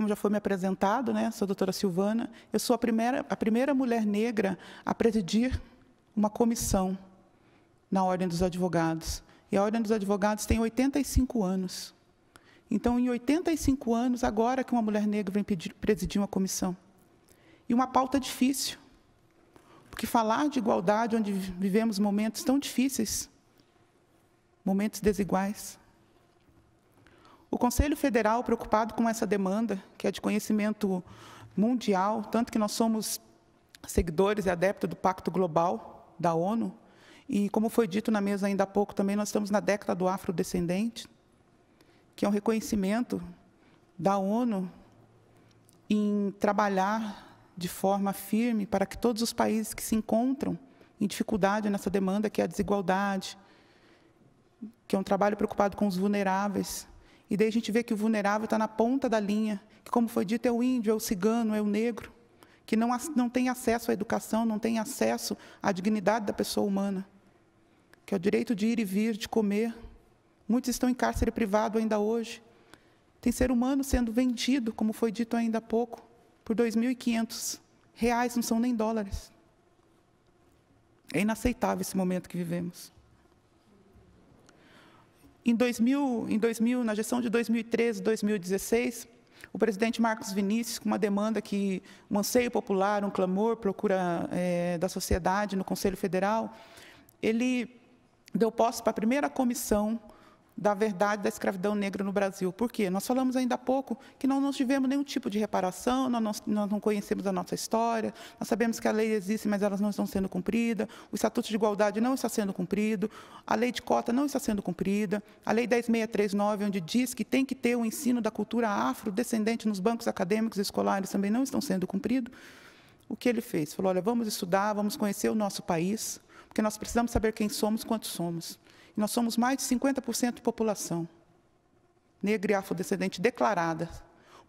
como já foi me apresentado, né, sou a doutora Silvana, eu sou a primeira mulher negra a presidir uma comissão na Ordem dos Advogados. E a Ordem dos Advogados tem 85 anos. Então, em 85 anos, agora que uma mulher negra vem presidir uma comissão. E uma pauta difícil, porque falar de igualdade, onde vivemos momentos tão difíceis, momentos desiguais. O Conselho Federal, preocupado com essa demanda, que é de conhecimento mundial, tanto que nós somos seguidores e adeptos do Pacto Global da ONU, e, como foi dito na mesa ainda há pouco, também nós estamos na década do afrodescendente, que é um reconhecimento da ONU em trabalhar de forma firme para que todos os países que se encontram em dificuldade nessa demanda, que é a desigualdade, que é um trabalho preocupado com os vulneráveis. E daí a gente vê que o vulnerável está na ponta da linha, que, como foi dito, é o índio, é o cigano, é o negro, que não tem acesso à educação, não tem acesso à dignidade da pessoa humana, que é o direito de ir e vir, de comer. Muitos estão em cárcere privado ainda hoje. Tem ser humano sendo vendido, como foi dito ainda há pouco, por R$ 2.500, não são nem dólares. É inaceitável esse momento que vivemos. Em 2000, na gestão de 2013 e 2016, o presidente Marcos Vinícius, com uma demanda um anseio popular, um clamor, procura da sociedade no Conselho Federal, ele deu posse para a primeira comissão da verdade da escravidão negra no Brasil. Por quê? Nós falamos ainda há pouco que nós não tivemos nenhum tipo de reparação, nós não conhecemos a nossa história, nós sabemos que a lei existe, mas elas não estão sendo cumpridas, o Estatuto de Igualdade não está sendo cumprido, a lei de cota não está sendo cumprida, a lei 10.639, onde diz que tem que ter o ensino da cultura afrodescendente nos bancos acadêmicos e escolares, também não estão sendo cumpridos. O que ele fez? Falou, olha, vamos estudar, vamos conhecer o nosso país, porque nós precisamos saber quem somos, quantos somos. Nós somos mais de 50% de população negra e afrodescendente declarada.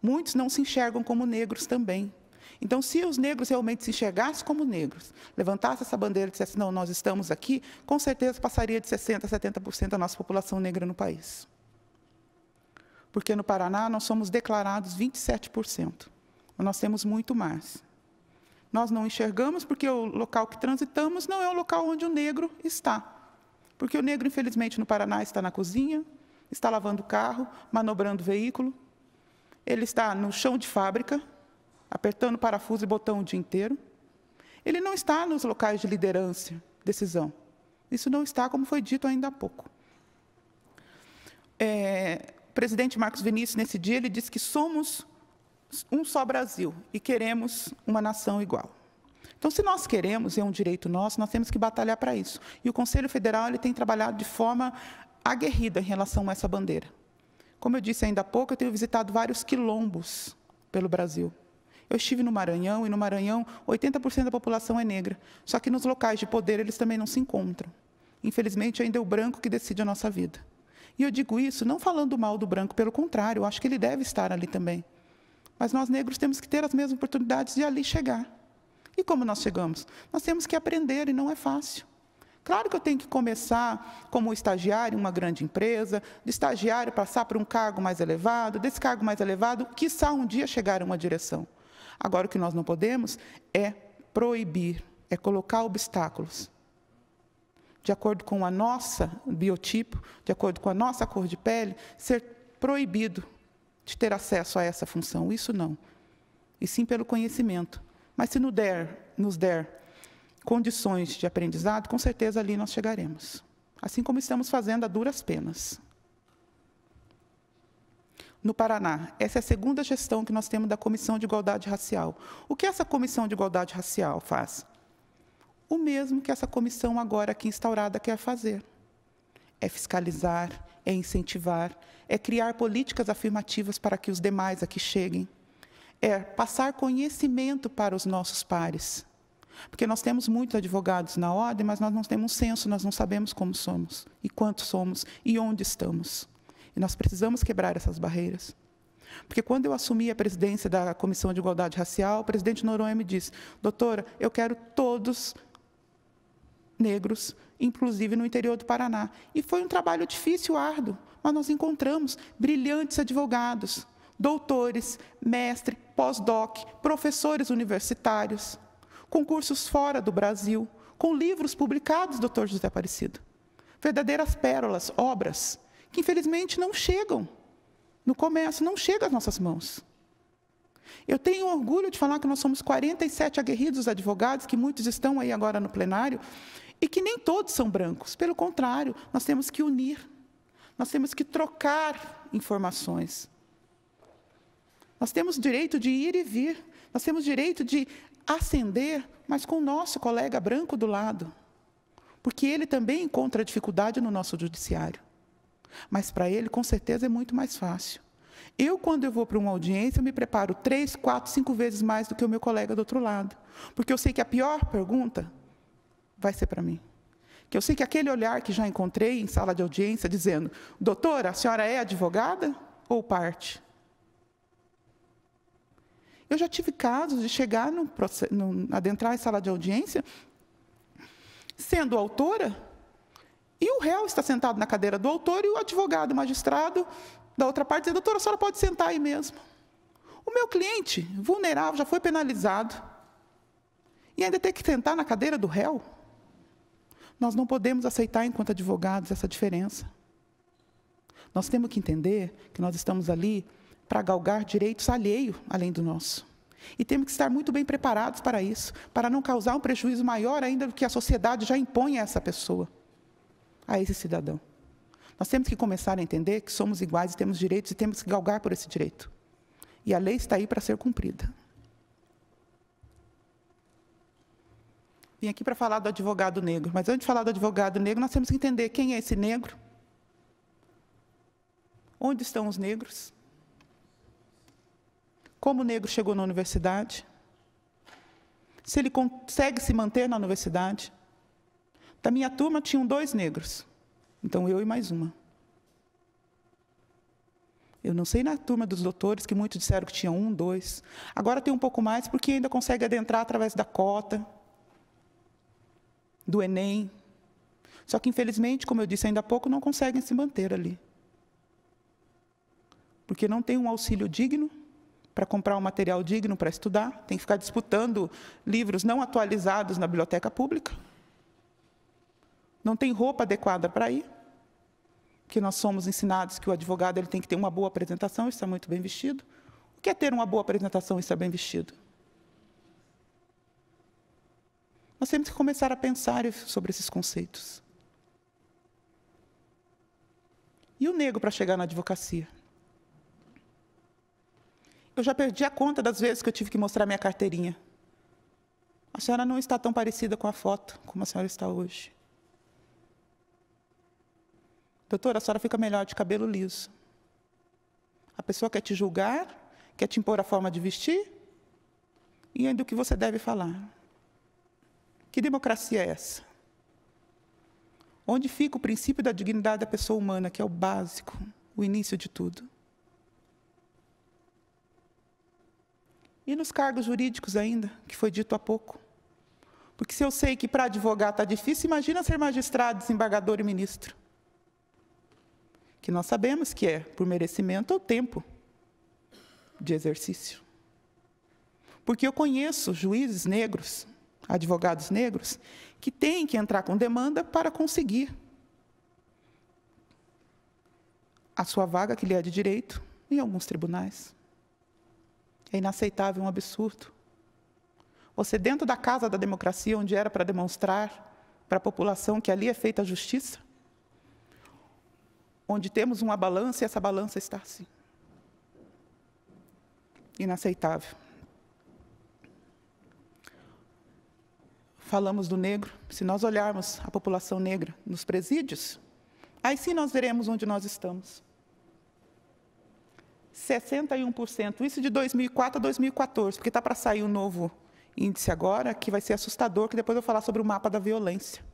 Muitos não se enxergam como negros também. Então, se os negros realmente se enxergassem como negros, levantassem essa bandeira e dissessem, não, nós estamos aqui, com certeza passaria de 60% a 70% da nossa população negra no país. Porque no Paraná nós somos declarados 27%. Mas nós temos muito mais. Nós não enxergamos porque o local que transitamos não é o local onde o negro está. Porque o negro, infelizmente, no Paraná está na cozinha, está lavando o carro, manobrando o veículo, ele está no chão de fábrica, apertando parafuso e botão o dia inteiro. Ele não está nos locais de liderança, decisão. Isso não está, como foi dito ainda há pouco. O presidente Marcos Vinícius, nesse dia, ele disse que somos um só Brasil e queremos uma nação igual. Então, se nós queremos, é um direito nosso, nós temos que batalhar para isso. E o Conselho Federal ele tem trabalhado de forma aguerrida em relação a essa bandeira. Como eu disse ainda há pouco, eu tenho visitado vários quilombos pelo Brasil. Eu estive no Maranhão, e no Maranhão 80% da população é negra. Só que nos locais de poder eles também não se encontram. Infelizmente, ainda é o branco que decide a nossa vida. E eu digo isso não falando mal do branco, pelo contrário, eu acho que ele deve estar ali também. Mas nós negros temos que ter as mesmas oportunidades de ali chegar. E como nós chegamos? Nós temos que aprender, e não é fácil. Claro que eu tenho que começar como estagiário em uma grande empresa, de estagiário passar por um cargo mais elevado, desse cargo mais elevado, quiçá um dia chegar a uma direção. Agora, o que nós não podemos é proibir, é colocar obstáculos. De acordo com a nossa biotipo, de acordo com a nossa cor de pele, ser proibido de ter acesso a essa função. Isso não. E sim pelo conhecimento. Mas se nos der condições de aprendizado, com certeza ali nós chegaremos. Assim como estamos fazendo a duras penas. No Paraná, essa é a segunda gestão que nós temos da Comissão de Igualdade Racial. O que essa Comissão de Igualdade Racial faz? O mesmo que essa comissão agora aqui instaurada quer fazer. É fiscalizar, é incentivar, é criar políticas afirmativas para que os demais aqui cheguem. É passar conhecimento para os nossos pares. Porque nós temos muitos advogados na ordem, mas nós não temos censo, nós não sabemos como somos, e quantos somos, e onde estamos. E nós precisamos quebrar essas barreiras. Porque quando eu assumi a presidência da Comissão de Igualdade Racial, o presidente Noronha me disse, doutora, eu quero todos negros, inclusive no interior do Paraná. E foi um trabalho difícil, árduo, mas nós encontramos brilhantes advogados, doutores, mestre, pós-doc, professores universitários, concursos fora do Brasil, com livros publicados, doutor José Aparecido. Verdadeiras pérolas, obras, que infelizmente não chegam no comércio, não chegam às nossas mãos. Eu tenho orgulho de falar que nós somos 47 aguerridos advogados, que muitos estão aí agora no plenário, e que nem todos são brancos. Pelo contrário, nós temos que unir, nós temos que trocar informações. Nós temos direito de ir e vir, nós temos direito de ascender, mas com o nosso colega branco do lado, porque ele também encontra dificuldade no nosso judiciário. Mas para ele, com certeza, é muito mais fácil. Quando eu vou para uma audiência, eu me preparo 3, 4, 5 vezes mais do que o meu colega do outro lado, porque eu sei que a pior pergunta vai ser para mim. Que eu sei que aquele olhar que já encontrei em sala de audiência, dizendo, doutora, a senhora é advogada ou parte? Eu já tive casos de chegar, adentrar em sala de audiência, sendo autora, e o réu está sentado na cadeira do autor, e o advogado, o magistrado, da outra parte, diz, doutora, a senhora pode sentar aí mesmo. O meu cliente, vulnerável, já foi penalizado, e ainda tem que sentar na cadeira do réu? Nós não podemos aceitar, enquanto advogados, essa diferença. Nós temos que entender que nós estamos ali para galgar direitos alheios, além do nosso. E temos que estar muito bem preparados para isso, para não causar um prejuízo maior ainda do que a sociedade já impõe a essa pessoa, a esse cidadão. Nós temos que começar a entender que somos iguais e temos direitos e temos que galgar por esse direito. E a lei está aí para ser cumprida. Vim aqui para falar do advogado negro, mas antes de falar do advogado negro, nós temos que entender quem é esse negro, onde estão os negros, como o negro chegou na universidade, se ele consegue se manter na universidade. Da minha turma tinham 2 negros, então eu e mais uma. Eu não sei na turma dos doutores, que muitos disseram que tinha 1, 2. Agora tem um pouco mais, porque ainda consegue adentrar através da cota, do Enem. Só que, infelizmente, como eu disse ainda há pouco, não conseguem se manter ali. Porque não tem um auxílio digno para comprar um material digno para estudar, tem que ficar disputando livros não atualizados na biblioteca pública. Não tem roupa adequada para ir, porque nós somos ensinados que o advogado ele tem que ter uma boa apresentação e estar muito bem vestido. O que é ter uma boa apresentação e estar bem vestido? Nós temos que começar a pensar sobre esses conceitos. E o negro para chegar na advocacia? Eu já perdi a conta das vezes que eu tive que mostrar minha carteirinha. A senhora não está tão parecida com a foto como a senhora está hoje. Doutora, a senhora fica melhor de cabelo liso. A pessoa quer te julgar, quer te impor a forma de vestir, e ainda o que você deve falar. Que democracia é essa? Onde fica o princípio da dignidade da pessoa humana, que é o básico, o início de tudo? E nos cargos jurídicos ainda, que foi dito há pouco. Porque se eu sei que para advogar está difícil, imagina ser magistrado, desembargador e ministro. Que nós sabemos que é por merecimento ou tempo de exercício. Porque eu conheço juízes negros, advogados negros, que têm que entrar com demanda para conseguir a sua vaga que lhe é de direito em alguns tribunais. É inaceitável, um absurdo. Você, dentro da casa da democracia, onde era para demonstrar para a população que ali é feita a justiça, onde temos uma balança e essa balança está assim. Inaceitável. Falamos do negro, se nós olharmos a população negra nos presídios, aí sim nós veremos onde nós estamos. 61%, isso de 2004 a 2014, porque está para sair um novo índice agora, que vai ser assustador, que depois eu vou falar sobre o mapa da violência,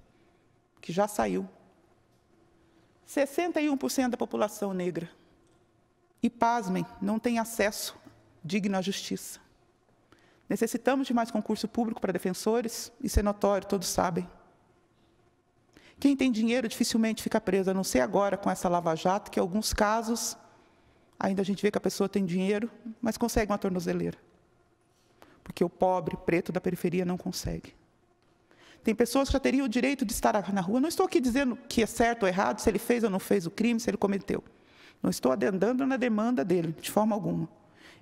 que já saiu. 61% da população negra. E, pasmem, não tem acesso digno à justiça. Necessitamos de mais concurso público para defensores, isso é notório, todos sabem. Quem tem dinheiro dificilmente fica preso, a não ser agora com essa Lava Jato, que em alguns casos Ainda a gente vê que a pessoa tem dinheiro, mas consegue uma tornozeleira. Porque o pobre, preto da periferia não consegue. Tem pessoas que já teriam o direito de estar na rua. Não estou aqui dizendo que é certo ou errado, se ele fez ou não fez o crime, se ele cometeu. Não estou adendando na demanda dele, de forma alguma.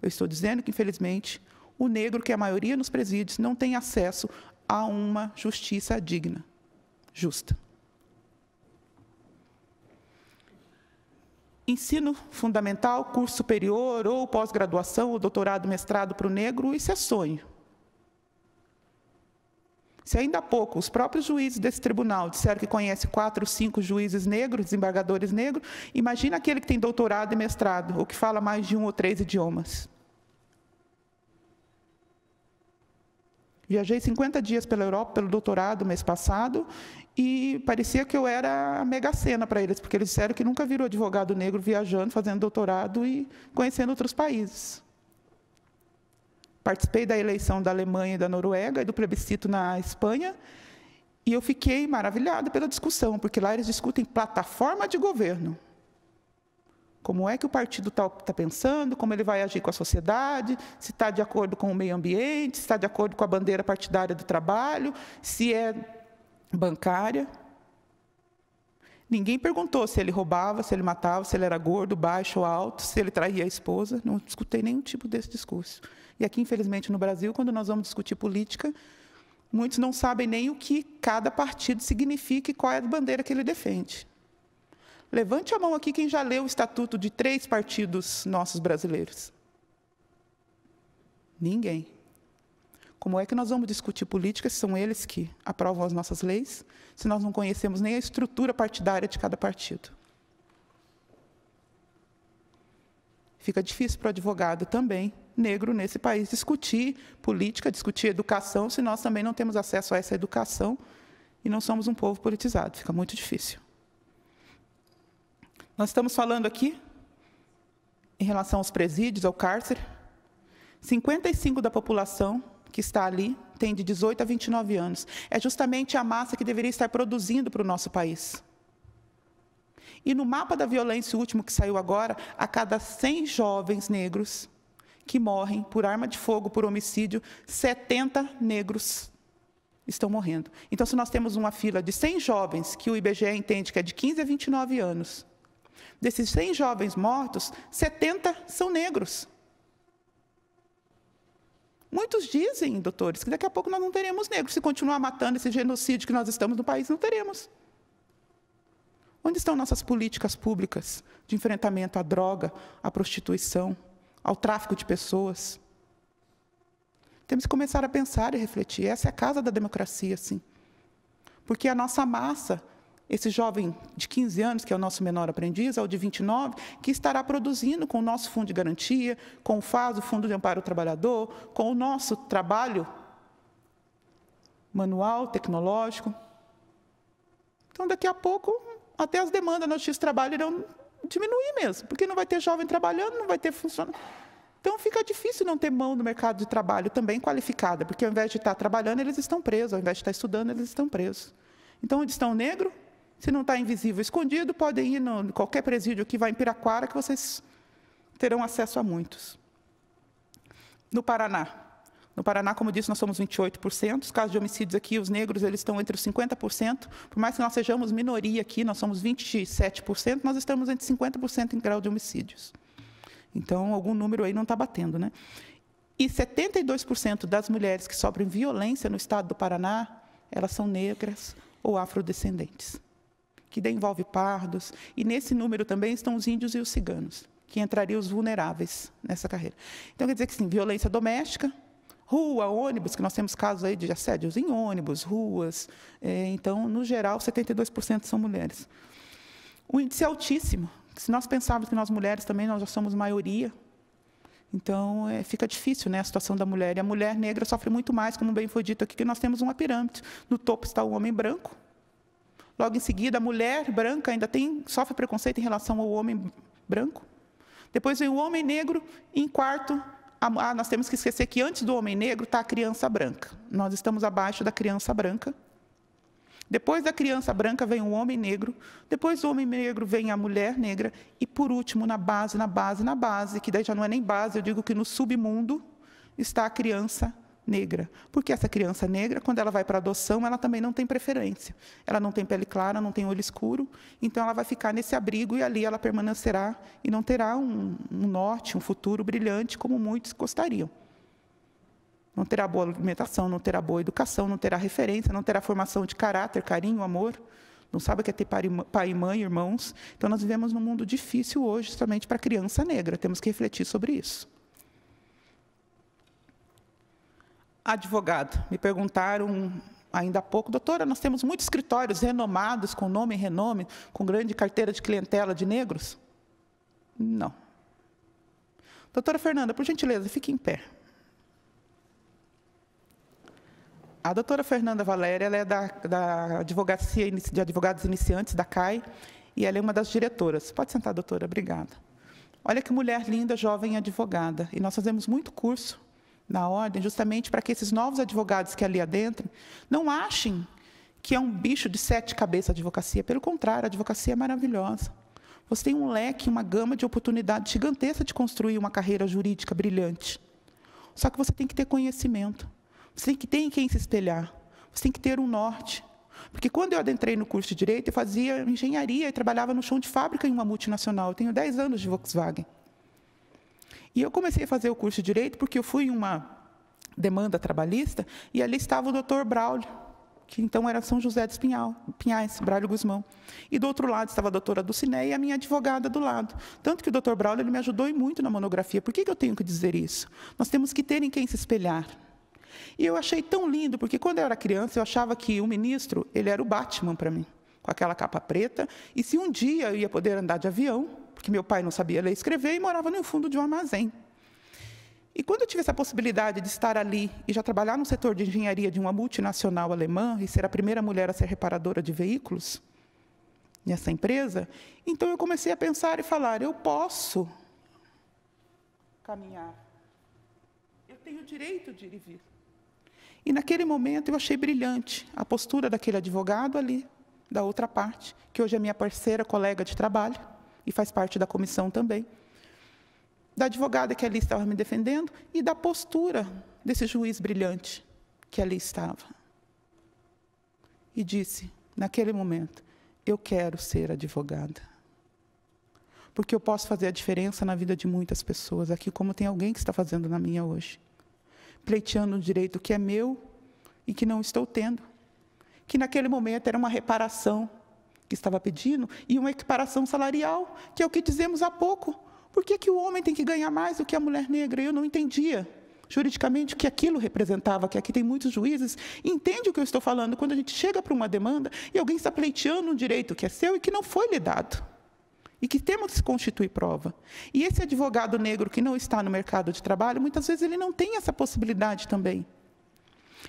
Eu estou dizendo que, infelizmente, o negro, que é a maioria nos presídios, não tem acesso a uma justiça digna, justa. Ensino fundamental, curso superior, ou pós-graduação, ou doutorado, mestrado para o negro, isso é sonho. Se ainda há pouco os próprios juízes desse tribunal disseram que conhece 4 ou 5 juízes negros, desembargadores negros, imagina aquele que tem doutorado e mestrado, ou que fala mais de 1 ou 3 idiomas. Viajei 50 dias pela Europa, pelo doutorado, mês passado, e parecia que eu era a mega sena para eles, porque eles disseram que nunca viram advogado negro viajando, fazendo doutorado e conhecendo outros países. Participei da eleição da Alemanha e da Noruega e do plebiscito na Espanha, e eu fiquei maravilhada pela discussão, porque lá eles discutem plataforma de governo. Como é que o partido está pensando, como ele vai agir com a sociedade, se está de acordo com o meio ambiente, se está de acordo com a bandeira partidária do trabalho, se é bancária. Ninguém perguntou se ele roubava, se ele matava, se ele era gordo, baixo ou alto, se ele traía a esposa. Não escutei nenhum tipo desse discurso. E aqui, infelizmente, no Brasil, quando nós vamos discutir política, muitos não sabem nem o que cada partido significa e qual é a bandeira que ele defende. Levante a mão aqui quem já leu o estatuto de 3 partidos nossos brasileiros. Ninguém. Como é que nós vamos discutir política se são eles que aprovam as nossas leis, se nós não conhecemos nem a estrutura partidária de cada partido? Fica difícil para o advogado também, negro, nesse país, discutir política, discutir educação, se nós também não temos acesso a essa educação e não somos um povo politizado. Fica muito difícil. Nós estamos falando aqui, em relação aos presídios, ao cárcere, 55% da população que está ali tem de 18 a 29 anos. É justamente a massa que deveria estar produzindo para o nosso país. E no mapa da violência, o último que saiu agora, a cada 100 jovens negros que morrem por arma de fogo, por homicídio, 70 negros estão morrendo. Então, se nós temos uma fila de 100 jovens, que o IBGE entende que é de 15 a 29 anos, desses 100 jovens mortos, 70 são negros. Muitos dizem, doutores, que daqui a pouco nós não teremos negros. Se continuar matando esse genocídio que nós estamos no país, não teremos. Onde estão nossas políticas públicas de enfrentamento à droga, à prostituição, ao tráfico de pessoas? Temos que começar a pensar e refletir. Essa é a casa da democracia, sim. Porque a nossa massa, esse jovem de 15 anos, que é o nosso menor aprendiz, ou de 29, que estará produzindo com o nosso fundo de garantia, com o FAS, o Fundo de Amparo ao Trabalhador, com o nosso trabalho manual, tecnológico. Então, daqui a pouco, até as demandas no Justiça do Trabalho irão diminuir mesmo, porque não vai ter jovem trabalhando, não vai ter funcionário. Então, fica difícil não ter mão no mercado de trabalho também qualificada, porque ao invés de estar trabalhando, eles estão presos, ao invés de estar estudando, eles estão presos. Então, onde está o negro? Se não está invisível, escondido, podem ir em qualquer presídio que vai em Piraquara, que vocês terão acesso a muitos. No Paraná. No Paraná, como eu disse, nós somos 28%. Os casos de homicídios aqui, os negros, eles estão entre os 50%. Por mais que nós sejamos minoria aqui, nós somos 27%, nós estamos entre 50% em grau de homicídios. Então, algum número aí não está batendo, né? E 72% das mulheres que sofrem violência no estado do Paraná, elas são negras ou afrodescendentes, que daí envolve pardos, e nesse número também estão os índios e os ciganos, que entrariam os vulneráveis nessa carreira. Então, quer dizer que sim, violência doméstica, rua, ônibus, que nós temos casos aí de assédios em ônibus, ruas, então, no geral, 72% são mulheres. O índice é altíssimo. Se nós pensarmos que nós mulheres também, nós já somos maioria, então fica difícil, né, a situação da mulher. E a mulher negra sofre muito mais, como bem foi dito aqui, que nós temos uma pirâmide. No topo está o homem branco. Logo em seguida, a mulher branca ainda sofre preconceito em relação ao homem branco. Depois vem o homem negro, e em quarto, nós temos que esquecer que antes do homem negro está a criança branca. Nós estamos abaixo da criança branca. Depois da criança branca vem o homem negro, depois do homem negro vem a mulher negra, e por último, na base, que daí já não é nem base, eu digo que no submundo está a criança negra. Porque essa criança negra, quando ela vai para a adoção, ela também não tem preferência. Ela não tem pele clara, não tem olho escuro, então ela vai ficar nesse abrigo e ali ela permanecerá e não terá um norte, um futuro brilhante, como muitos gostariam. Não terá boa alimentação, não terá boa educação, não terá referência, não terá formação de caráter, carinho, amor, não sabe o que é ter pai e mãe, irmãos. Então, nós vivemos num mundo difícil hoje, justamente para a criança negra. Temos que refletir sobre isso. Advogado. Me perguntaram ainda há pouco, doutora, nós temos muitos escritórios renomados, com nome e renome, com grande carteira de clientela de negros? Não. Doutora Fernanda, por gentileza, fique em pé. A doutora Fernanda Valéria, ela é da Advocacia de Advogados Iniciantes, da CAI, e ela é uma das diretoras. Pode sentar, doutora, obrigada. Olha que mulher linda, jovem advogada. E nós fazemos muito curso na ordem, justamente para que esses novos advogados que ali adentram não achem que é um bicho de 7 cabeças a advocacia. Pelo contrário, a advocacia é maravilhosa. Você tem um leque, uma gama de oportunidades gigantesca de construir uma carreira jurídica brilhante. Só que você tem que ter conhecimento. Você tem que ter em quem se espelhar. Você tem que ter um norte. Porque quando eu adentrei no curso de Direito, eu fazia engenharia e trabalhava no chão de fábrica em uma multinacional. Eu tenho 10 anos de Volkswagen. E eu comecei a fazer o curso de Direito porque eu fui em uma demanda trabalhista e ali estava o doutor Braulio, que então era São José dos Pinhais, Braulio Guzmão. E do outro lado estava a doutora Dulcinea e a minha advogada do lado. Tanto que o doutor Braulio ele me ajudou muito na monografia. Por que eu tenho que dizer isso? Nós temos que ter em quem se espelhar. E eu achei tão lindo, porque quando eu era criança, eu achava que o ministro, ele era o Batman para mim, com aquela capa preta, e se um dia eu ia poder andar de avião, porque meu pai não sabia ler e escrever, e morava no fundo de um armazém. E quando eu tive essa possibilidade de estar ali, e já trabalhar no setor de engenharia de uma multinacional alemã, e ser a primeira mulher a ser reparadora de veículos, nessa empresa, então eu comecei a pensar e falar, eu posso caminhar, eu tenho o direito de ir e vir. E, naquele momento, eu achei brilhante a postura daquele advogado ali, da outra parte, que hoje é minha parceira, colega de trabalho, e faz parte da comissão também, da advogada que ali estava me defendendo, e da postura desse juiz brilhante que ali estava. E disse, naquele momento, eu quero ser advogada. Porque eu posso fazer a diferença na vida de muitas pessoas aqui, como tem alguém que está fazendo na minha hoje. Pleiteando um direito que é meu e que não estou tendo. Que naquele momento era uma reparação que estava pedindo e uma equiparação salarial, que é o que dizemos há pouco. Por que o homem tem que ganhar mais do que a mulher negra? Eu não entendia juridicamente o que aquilo representava, que aqui tem muitos juízes, entende o que eu estou falando, quando a gente chega para uma demanda e alguém está pleiteando um direito que é seu e que não foi lhe dado. E que temos que constituir prova. E esse advogado negro que não está no mercado de trabalho, muitas vezes ele não tem essa possibilidade também.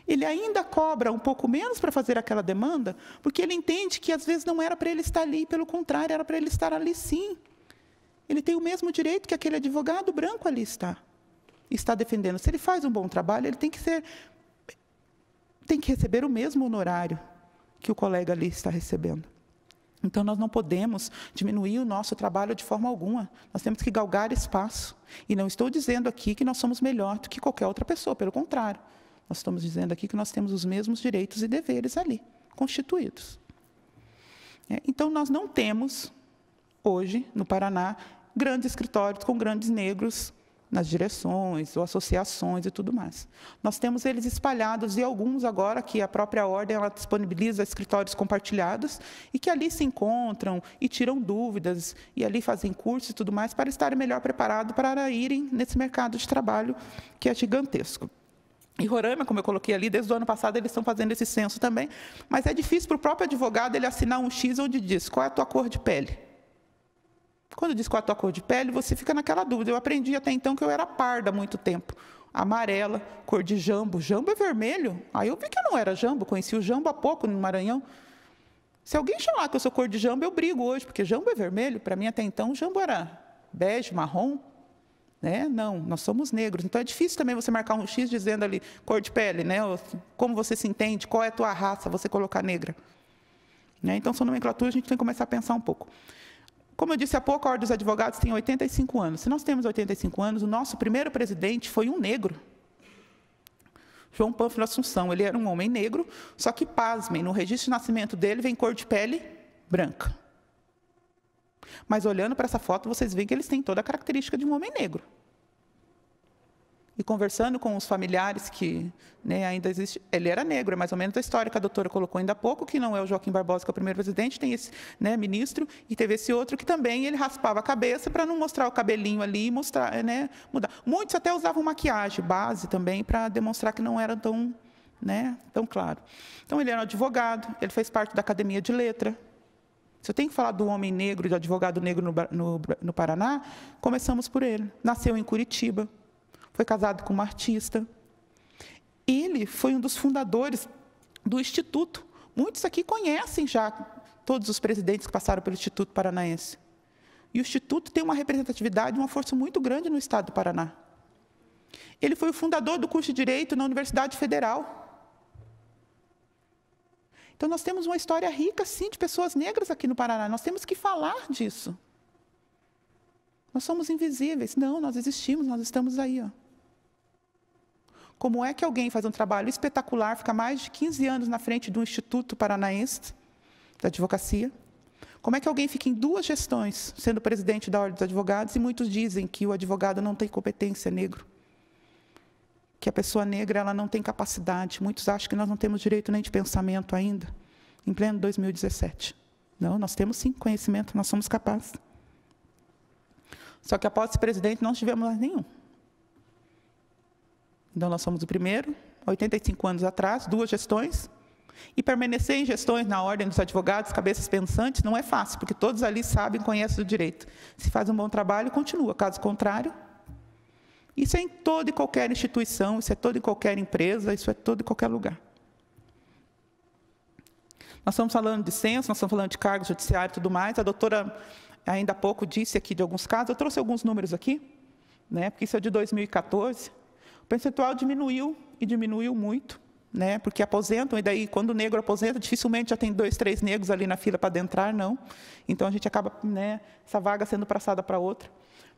Ele ainda cobra um pouco menos para fazer aquela demanda, porque ele entende que às vezes não era para ele estar ali, pelo contrário, era para ele estar ali sim. Ele tem o mesmo direito que aquele advogado branco ali está defendendo. Se ele faz um bom trabalho, ele tem que receber o mesmo honorário que o colega ali está recebendo. Então, nós não podemos diminuir o nosso trabalho de forma alguma. Nós temos que galgar espaço. E não estou dizendo aqui que nós somos melhor do que qualquer outra pessoa, pelo contrário. Nós estamos dizendo aqui que nós temos os mesmos direitos e deveres ali, constituídos. Então, nós não temos, hoje, no Paraná, grandes escritórios com grandes negros nas direções ou associações e tudo mais. Nós temos eles espalhados e alguns agora que a própria ordem ela disponibiliza escritórios compartilhados e que ali se encontram e tiram dúvidas e ali fazem cursos e tudo mais para estarem melhor preparados para irem nesse mercado de trabalho que é gigantesco. Em Roraima, como eu coloquei ali, desde o ano passado eles estão fazendo esse censo também, mas é difícil para o próprio advogado ele assinar um X onde diz qual é a tua cor de pele. Quando diz qual é a tua cor de pele, você fica naquela dúvida. Eu aprendi até então que eu era parda há muito tempo. Amarela, cor de jambo. Jambo é vermelho. Aí eu vi que eu não era jambo, conheci o jambo há pouco no Maranhão. Se alguém chamar que eu sou cor de jambo, eu brigo hoje, porque jambo é vermelho. Para mim, até então, jambo era bege, marrom. Né? Não, nós somos negros. Então, é difícil também você marcar um X dizendo ali, cor de pele, né? Como você se entende, qual é a tua raça, você colocar negra. né? Então, são nomenclaturas, a gente tem que começar a pensar um pouco. Como eu disse há pouco, a Ordem dos Advogados tem 85 anos. Se nós temos 85 anos, o nosso primeiro presidente foi um negro, João Pânfilo Assunção. Ele era um homem negro, só que, pasmem, no registro de nascimento dele vem cor de pele branca. Mas, olhando para essa foto, vocês veem que eles têm toda a característica de um homem negro. E conversando com os familiares que, né, ainda existe... Ele era negro, é mais ou menos a história que a doutora colocou ainda há pouco, que não é o Joaquim Barbosa, que é o primeiro presidente, tem esse, né, ministro, e teve esse outro que também ele raspava a cabeça para não mostrar o cabelinho ali e mostrar, né, mudar. Muitos até usavam maquiagem, base também, para demonstrar que não era tão, né, tão claro. Então, ele era um advogado, ele fez parte da Academia de Letra. Se eu tenho que falar do homem negro e do advogado negro no Paraná, começamos por ele. Nasceu em Curitiba. Foi casado com uma artista. Ele foi um dos fundadores do Instituto. Muitos aqui conhecem já todos os presidentes que passaram pelo Instituto Paranaense. E o Instituto tem uma representatividade, uma força muito grande no estado do Paraná. Ele foi o fundador do curso de Direito na Universidade Federal. Então, nós temos uma história rica, sim, de pessoas negras aqui no Paraná. Nós temos que falar disso. Nós somos invisíveis. Não, nós existimos, nós estamos aí, ó. Como é que alguém faz um trabalho espetacular, fica mais de 15 anos na frente do Instituto Paranaense da Advocacia? Como é que alguém fica em 2 gestões, sendo presidente da Ordem dos Advogados, e muitos dizem que o advogado não tem competência negro, que a pessoa negra ela não tem capacidade. Muitos acham que nós não temos direito nem de pensamento ainda, em pleno 2017. Não, nós temos sim conhecimento, nós somos capazes. Só que após esse presidente, não tivemos mais nenhum. Então, nós somos o primeiro, 85 anos atrás, 2 gestões. E permanecer em gestões na Ordem dos Advogados, cabeças pensantes, não é fácil, porque todos ali sabem, conhecem o direito. Se faz um bom trabalho, continua. Caso contrário, isso é em toda e qualquer instituição, isso é toda e qualquer empresa, isso é todo e qualquer lugar. Nós estamos falando de censo, nós estamos falando de cargo judiciário e tudo mais. A doutora, ainda há pouco, disse aqui de alguns casos. Eu trouxe alguns números aqui, né, porque isso é de 2014. O percentual diminuiu, e diminuiu muito, né, porque aposentam, e daí, quando o negro aposenta, dificilmente já tem 2, 3 negros ali na fila para adentrar, não. Então, a gente acaba, né, essa vaga sendo passada para outra.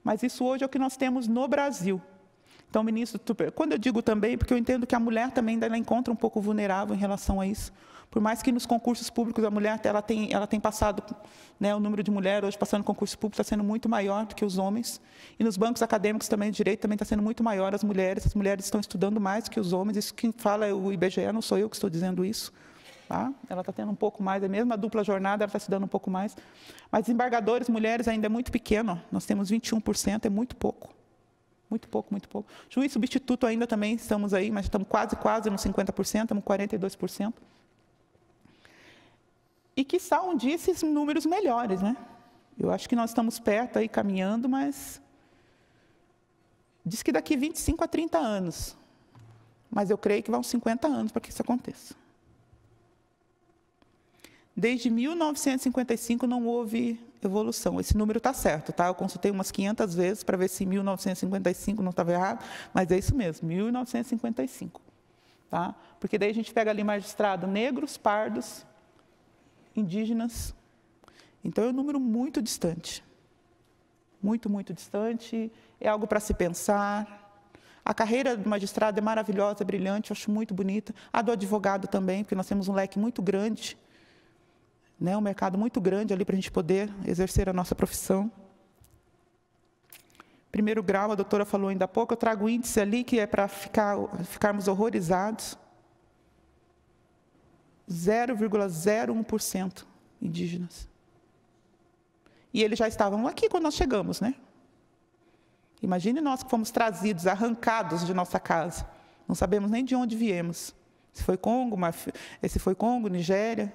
Mas isso hoje é o que nós temos no Brasil. Então, ministro, quando eu digo também, porque eu entendo que a mulher também ela encontra um pouco vulnerável em relação a isso. Por mais que nos concursos públicos a mulher ela tem passado, né, o número de mulheres hoje passando no concurso público está sendo muito maior do que os homens. E nos bancos acadêmicos também de direito também está sendo muito maior as mulheres estão estudando mais do que os homens. Isso quem fala é o IBGE, não sou eu que estou dizendo isso. Tá? Ela está tendo um pouco mais, é mesmo a dupla jornada, ela está estudando um pouco mais. Mas desembargadores, mulheres, ainda é muito pequeno. Nós temos 21%, é muito pouco. Muito pouco, muito pouco. Juiz substituto ainda também estamos aí, mas estamos quase nos 50%, estamos 42%. E quiçá um dia esses números melhores, né? Eu acho que nós estamos perto aí, caminhando, mas diz que daqui 25 a 30 anos. Mas eu creio que vão 50 anos para que isso aconteça. Desde 1955 não houve evolução. Esse número está certo, tá? Eu consultei umas 500 vezes para ver se em 1955 não estava errado, mas é isso mesmo, 1955. Tá? Porque daí a gente pega ali magistrado negros, pardos, indígenas. Então, é um número muito distante. Muito, muito distante. É algo para se pensar. A carreira do magistrado é maravilhosa, é brilhante, eu acho muito bonita. A do advogado também, porque nós temos um leque muito grande, né, um mercado muito grande ali para a gente poder exercer a nossa profissão. Primeiro grau, a doutora falou ainda há pouco, eu trago o índice ali que é para ficarmos horrorizados. 0,01% indígenas. E eles já estavam aqui quando nós chegamos, né? Imagine nós que fomos trazidos, arrancados de nossa casa. Não sabemos nem de onde viemos. Se foi Congo, Nigéria,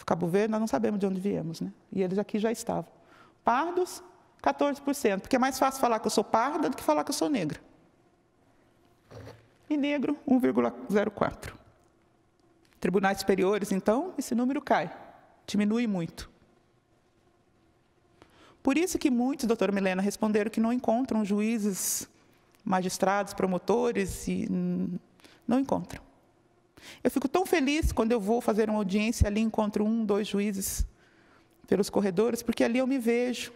Cabo Verde, nós não sabemos de onde viemos, né? E eles aqui já estavam. Pardos, 14%, porque é mais fácil falar que eu sou parda do que falar que eu sou negra. E negro, 1,04%. Tribunais superiores, então, esse número cai, diminui muito. Por isso que muitos, doutora Milena, responderam que não encontram juízes, magistrados, promotores, e não encontram. Eu fico tão feliz quando eu vou fazer uma audiência ali, encontro 1, 2 juízes pelos corredores, porque ali eu me vejo.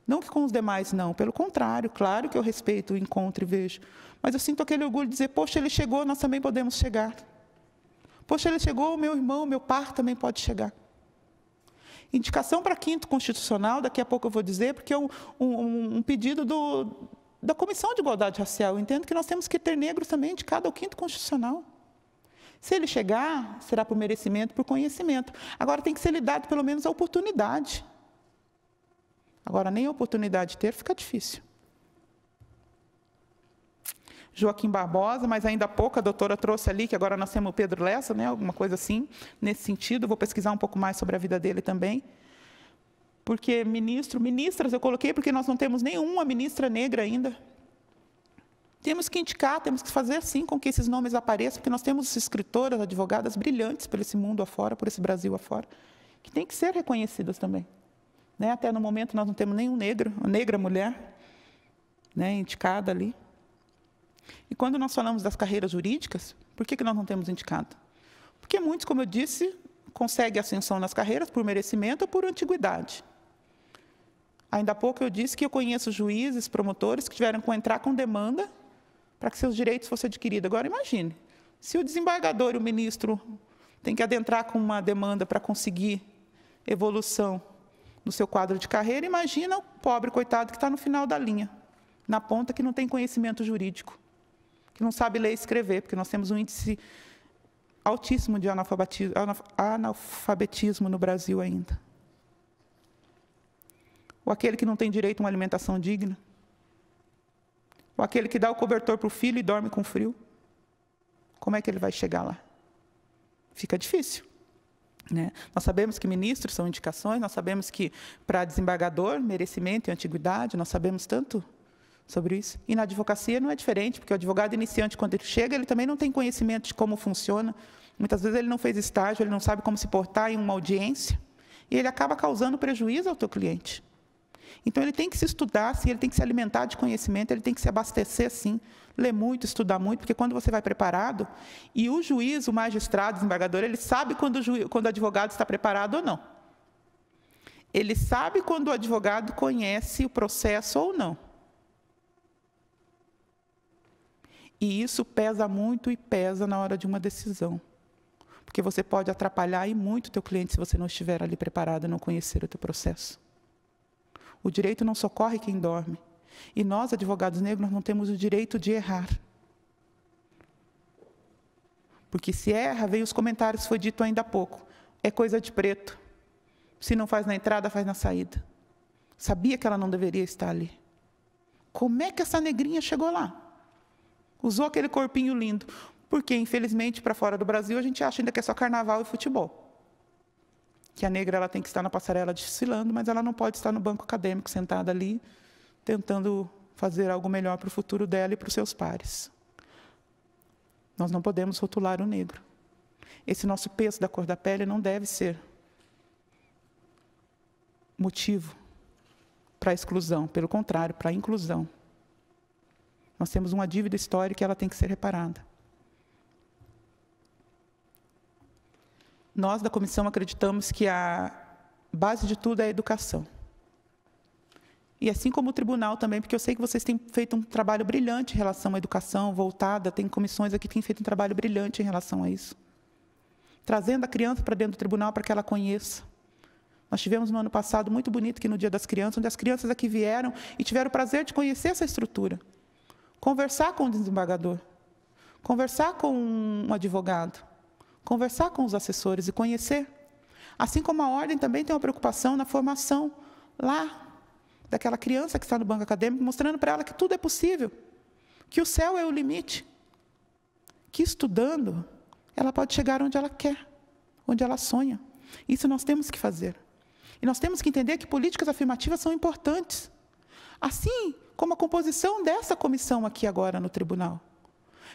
Não que com os demais não, pelo contrário, claro que eu respeito o encontro e vejo. Mas eu sinto aquele orgulho de dizer, poxa, ele chegou, nós também podemos chegar. Poxa, ele chegou, o meu irmão, o meu par também pode chegar. Indicação para 5º Constitucional, daqui a pouco eu vou dizer, porque é um pedido da Comissão de Igualdade Racial. Eu entendo que nós temos que ter negros também indicado ao 5º Constitucional. Se ele chegar, será por merecimento, por conhecimento. Agora, tem que ser lhe dado pelo menos a oportunidade. Agora, nem a oportunidade de ter, fica difícil. Joaquim Barbosa, mas ainda há pouco a doutora trouxe ali, que agora nós temos o Pedro Lessa, né, alguma coisa assim, nesse sentido. Vou pesquisar um pouco mais sobre a vida dele também. Porque ministras eu coloquei porque nós não temos nenhuma ministra negra ainda. Temos que indicar, temos que fazer assim com que esses nomes apareçam, porque nós temos escritoras, advogadas brilhantes por esse mundo afora, por esse Brasil afora, que têm que ser reconhecidas também. Né? Até no momento nós não temos nenhum negro, uma negra mulher, né, indicada ali. E quando nós falamos das carreiras jurídicas, por que nós não temos indicado? Porque muitos, como eu disse, conseguem ascensão nas carreiras por merecimento ou por antiguidade. Ainda há pouco eu disse que eu conheço juízes, promotores, que tiveram que entrar com demanda para que seus direitos fossem adquiridos. Agora, imagine, se o desembargador e o ministro têm que adentrar com uma demanda para conseguir evolução no seu quadro de carreira, imagina o pobre coitado que está no final da linha, na ponta, que não tem conhecimento jurídico, que não sabe ler e escrever, porque nós temos um índice altíssimo de analfabetismo no Brasil ainda. Ou aquele que não tem direito a uma alimentação digna. Ou aquele que dá o cobertor para o filho e dorme com frio. Como é que ele vai chegar lá? Fica difícil. Né? Nós sabemos que ministros são indicações, nós sabemos que para desembargador, merecimento e antiguidade, nós sabemos tanto sobre isso. E na advocacia não é diferente, porque o advogado iniciante, quando ele chega, ele também não tem conhecimento de como funciona. Muitas vezes ele não fez estágio, ele não sabe como se portar em uma audiência, e ele acaba causando prejuízo ao teu cliente. Então, ele tem que se estudar, sim, ele tem que se alimentar de conhecimento, ele tem que se abastecer, sim, ler muito, estudar muito, porque quando você vai preparado, e o juiz, o magistrado, o desembargador, ele sabe quando o advogado está preparado ou não. Ele sabe quando o advogado conhece o processo ou não. E isso pesa muito e pesa na hora de uma decisão. Porque você pode atrapalhar e muito o teu cliente se você não estiver ali preparado e não conhecer o teu processo. O direito não socorre quem dorme. E nós, advogados negros, não temos o direito de errar. Porque se erra, vem os comentários, foi dito ainda há pouco. É coisa de preto. Se não faz na entrada, faz na saída. Sabia que ela não deveria estar ali. Como é que essa negrinha chegou lá? Usou aquele corpinho lindo. Porque, infelizmente, para fora do Brasil, a gente acha ainda que é só carnaval e futebol. Que a negra ela tem que estar na passarela desfilando, mas ela não pode estar no banco acadêmico, sentada ali, tentando fazer algo melhor para o futuro dela e para os seus pares. Nós não podemos rotular o negro. Esse nosso peso da cor da pele não deve ser motivo para a exclusão, pelo contrário, para a inclusão. Nós temos uma dívida histórica e ela tem que ser reparada. Nós, da comissão, acreditamos que a base de tudo é a educação. E assim como o tribunal também, porque eu sei que vocês têm feito um trabalho brilhante em relação à educação voltada, tem comissões aqui que têm feito um trabalho brilhante em relação a isso. Trazendo a criança para dentro do tribunal para que ela conheça. Nós tivemos no ano passado, muito bonito, que no Dia das Crianças, onde as crianças aqui vieram e tiveram o prazer de conhecer essa estrutura. Conversar com o desembargador, conversar com um advogado, conversar com os assessores e conhecer. Assim como a ordem também tem uma preocupação na formação lá daquela criança que está no banco acadêmico, mostrando para ela que tudo é possível, que o céu é o limite, que estudando ela pode chegar onde ela quer, onde ela sonha. Isso nós temos que fazer. E nós temos que entender que políticas afirmativas são importantes. Assim como a composição dessa comissão aqui agora no tribunal,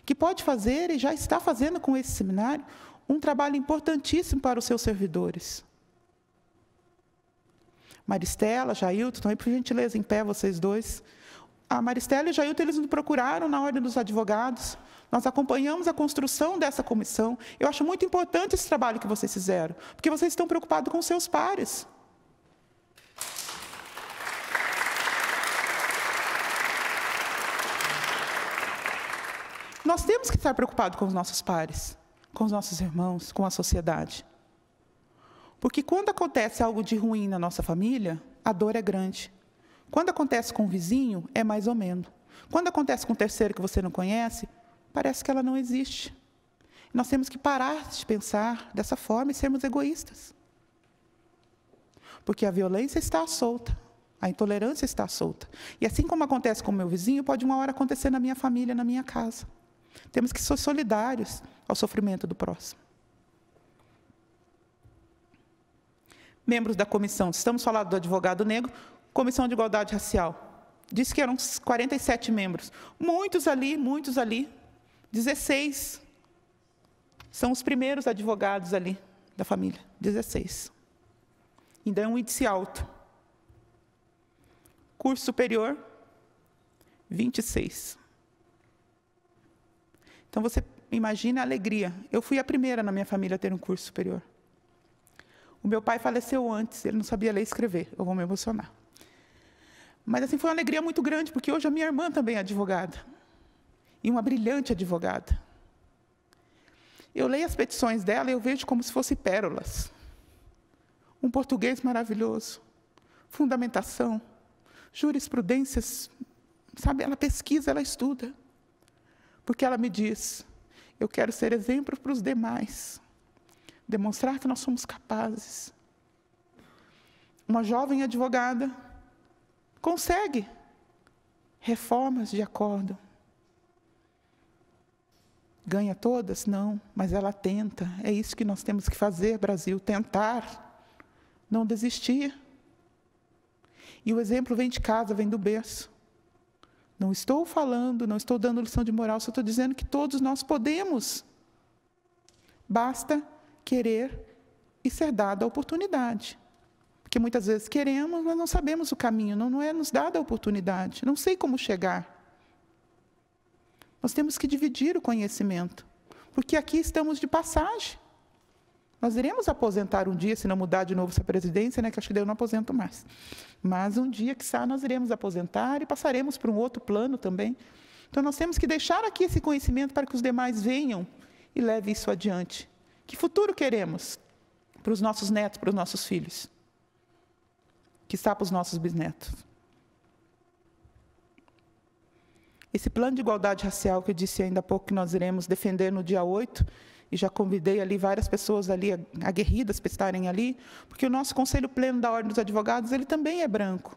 que pode fazer e já está fazendo com esse seminário um trabalho importantíssimo para os seus servidores. Maristela, Jailton, também por gentileza em pé vocês dois. A Maristela e o Jailton, eles nos procuraram na Ordem dos Advogados. Nós acompanhamos a construção dessa comissão. Eu acho muito importante esse trabalho que vocês fizeram, porque vocês estão preocupados com seus pares. Nós temos que estar preocupados com os nossos pares, com os nossos irmãos, com a sociedade. Porque quando acontece algo de ruim na nossa família, a dor é grande. Quando acontece com o vizinho, é mais ou menos. Quando acontece com um terceiro que você não conhece, parece que ela não existe. Nós temos que parar de pensar dessa forma e sermos egoístas. Porque a violência está solta, a intolerância está solta. E assim como acontece com o meu vizinho, pode uma hora acontecer na minha família, na minha casa. Temos que ser solidários ao sofrimento do próximo. Membros da comissão, estamos falando do advogado negro, Comissão de Igualdade Racial. Disse que eram 47 membros. Muitos ali, 16 são os primeiros advogados ali da família, 16. Ainda é um índice alto. Curso superior, 26. Então, você imagina a alegria. Eu fui a primeira na minha família a ter um curso superior. O meu pai faleceu antes, ele não sabia ler e escrever. Eu vou me emocionar. Mas, assim, foi uma alegria muito grande, porque hoje a minha irmã também é advogada. E uma brilhante advogada. Eu leio as petições dela e eu vejo como se fossem pérolas. Um português maravilhoso. Fundamentação. Jurisprudências. Sabe, ela pesquisa, ela estuda. Porque ela me diz, eu quero ser exemplo para os demais. Demonstrar que nós somos capazes. Uma jovem advogada consegue reformas de acordo. Ganha todas? Não, mas ela tenta. É isso que nós temos que fazer, Brasil, tentar, não desistir. E o exemplo vem de casa, vem do berço. Não estou falando, não estou dando lição de moral, só estou dizendo que todos nós podemos. Basta querer e ser dada a oportunidade. Porque muitas vezes queremos, mas não sabemos o caminho, não é nos dada a oportunidade, não sei como chegar. Nós temos que dividir o conhecimento, porque aqui estamos de passagem. Nós iremos aposentar um dia, se não mudar de novo essa presidência, né, que acho que daí eu não aposento mais. Mas um dia, quiçá, nós iremos aposentar e passaremos para um outro plano também. Então, nós temos que deixar aqui esse conhecimento para que os demais venham e levem isso adiante. Que futuro queremos para os nossos netos, para os nossos filhos? Quiçá para os nossos bisnetos. Esse plano de igualdade racial que eu disse ainda há pouco que nós iremos defender no dia 8, e já convidei ali várias pessoas ali aguerridas para estarem ali, porque o nosso Conselho Pleno da Ordem dos Advogados, ele também é branco.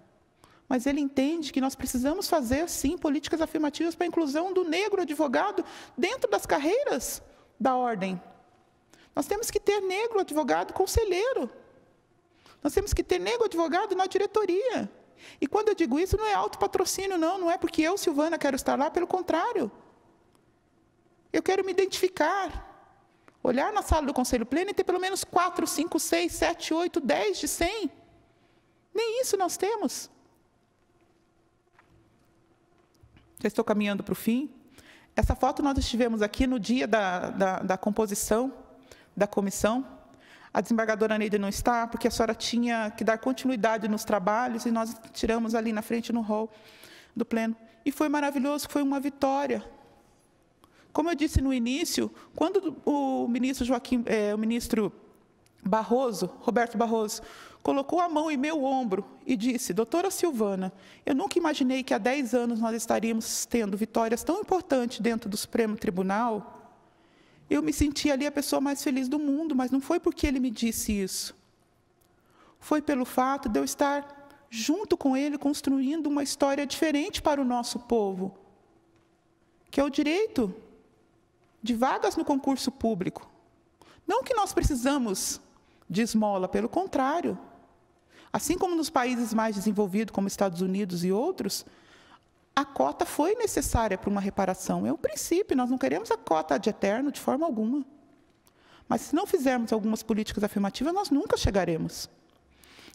Mas ele entende que nós precisamos fazer, sim, políticas afirmativas para a inclusão do negro advogado dentro das carreiras da ordem. Nós temos que ter negro advogado conselheiro. Nós temos que ter negro advogado na diretoria. E quando eu digo isso, não é autopatrocínio, não é porque eu, Silvana, quero estar lá, pelo contrário. Eu quero me identificar. Olhar na sala do Conselho Pleno e ter pelo menos 4, 5, 6, 7, 8, 10 de 100. Nem isso nós temos. Já estou caminhando para o fim. Essa foto nós estivemos aqui no dia da composição da comissão. A desembargadora Neide não está, porque a senhora tinha que dar continuidade nos trabalhos, e nós tiramos ali na frente, no hall do Pleno. E foi maravilhoso, foi uma vitória. Como eu disse no início, quando o ministro Barroso, Roberto Barroso, colocou a mão em meu ombro e disse, doutora Silvana, eu nunca imaginei que há 10 anos nós estaríamos tendo vitórias tão importantes dentro do Supremo Tribunal, eu me senti ali a pessoa mais feliz do mundo, mas não foi porque ele me disse isso. Foi pelo fato de eu estar junto com ele, construindo uma história diferente para o nosso povo, que é o direito de vagas no concurso público. Não que nós precisamos de esmola, pelo contrário. Assim como nos países mais desenvolvidos, como Estados Unidos e outros, a cota foi necessária para uma reparação. É um princípio, nós não queremos a cota ad eterno de forma alguma. Mas se não fizermos algumas políticas afirmativas, nós nunca chegaremos.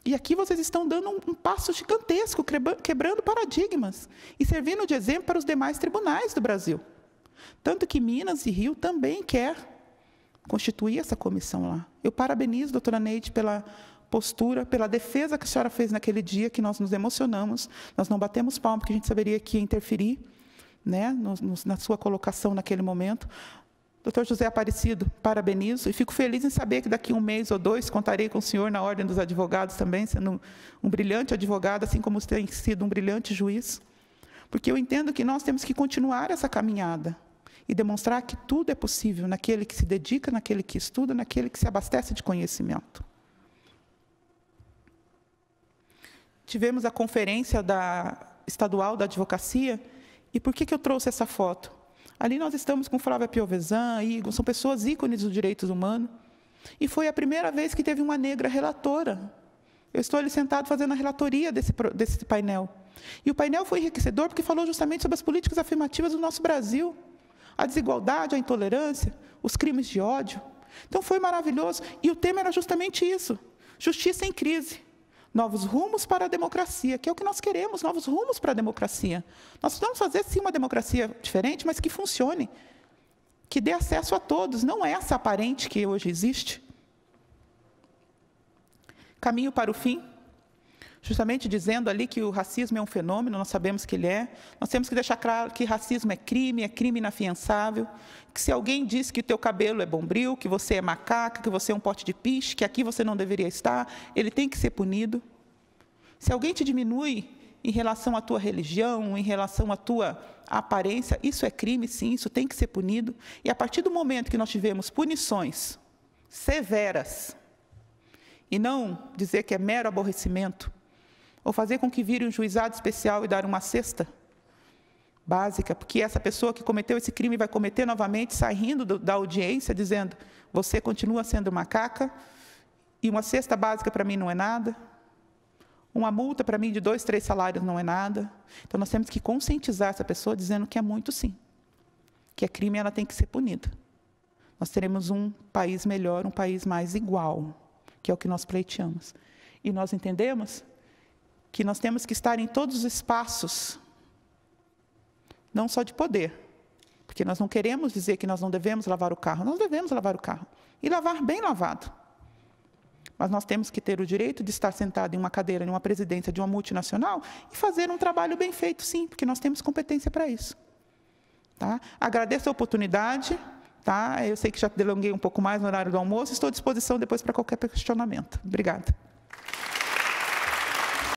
E aqui vocês estão dando um passo gigantesco, quebrando paradigmas e servindo de exemplo para os demais tribunais do Brasil. Tanto que Minas e Rio também quer constituir essa comissão lá. Eu parabenizo, doutora Neide, pela postura, pela defesa que a senhora fez naquele dia, que nós nos emocionamos, nós não batemos palma, porque a gente saberia que ia interferir, né, na sua colocação naquele momento. Doutor José Aparecido, parabenizo, e fico feliz em saber que daqui 1 mês ou 2 contarei com o senhor na Ordem dos Advogados também, sendo um brilhante advogado, assim como você tem sido um brilhante juiz, porque eu entendo que nós temos que continuar essa caminhada e demonstrar que tudo é possível naquele que se dedica, naquele que estuda, naquele que se abastece de conhecimento. Tivemos a conferência estadual da advocacia, e por que eu trouxe essa foto? Ali nós estamos com Flávia Piovesan, Igor, são pessoas ícones dos direitos humanos, e foi a primeira vez que teve uma negra relatora. Eu estou ali sentado fazendo a relatoria desse painel. E o painel foi enriquecedor porque falou justamente sobre as políticas afirmativas do nosso Brasil, a desigualdade, a intolerância, os crimes de ódio. Então foi maravilhoso, e o tema era justamente isso, justiça em crise. Novos rumos para a democracia, que é o que nós queremos, novos rumos para a democracia. Nós vamos fazer, sim, uma democracia diferente, mas que funcione, que dê acesso a todos, não essa aparente que hoje existe. Caminho para o fim, justamente dizendo ali que o racismo é um fenômeno, nós sabemos que ele é. Nós temos que deixar claro que racismo é crime inafiançável, que se alguém diz que o teu cabelo é bombril, que você é macaca, que você é um pote de piche, que aqui você não deveria estar, ele tem que ser punido. Se alguém te diminui em relação à tua religião, em relação à tua aparência, isso é crime, sim, isso tem que ser punido. E a partir do momento que nós tivemos punições severas, e não dizer que é mero aborrecimento, ou fazer com que vire um juizado especial e dar uma cesta básica, porque essa pessoa que cometeu esse crime vai cometer novamente, saindo da audiência, dizendo, você continua sendo macaca, e uma cesta básica para mim não é nada, uma multa para mim de 2, 3 salários não é nada. Então, nós temos que conscientizar essa pessoa, dizendo que é muito sim, que é crime e ela tem que ser punida. Nós teremos um país melhor, um país mais igual, que é o que nós pleiteamos. E nós entendemos que nós temos que estar em todos os espaços, não só de poder, porque nós não queremos dizer que nós não devemos lavar o carro, nós devemos lavar o carro, e lavar bem lavado. Mas nós temos que ter o direito de estar sentado em uma cadeira, em uma presidência de uma multinacional, e fazer um trabalho bem feito, sim, porque nós temos competência para isso. Tá? Agradeço a oportunidade, tá? Eu sei que já delonguei um pouco mais no horário do almoço, estou à disposição depois para qualquer questionamento. Obrigada.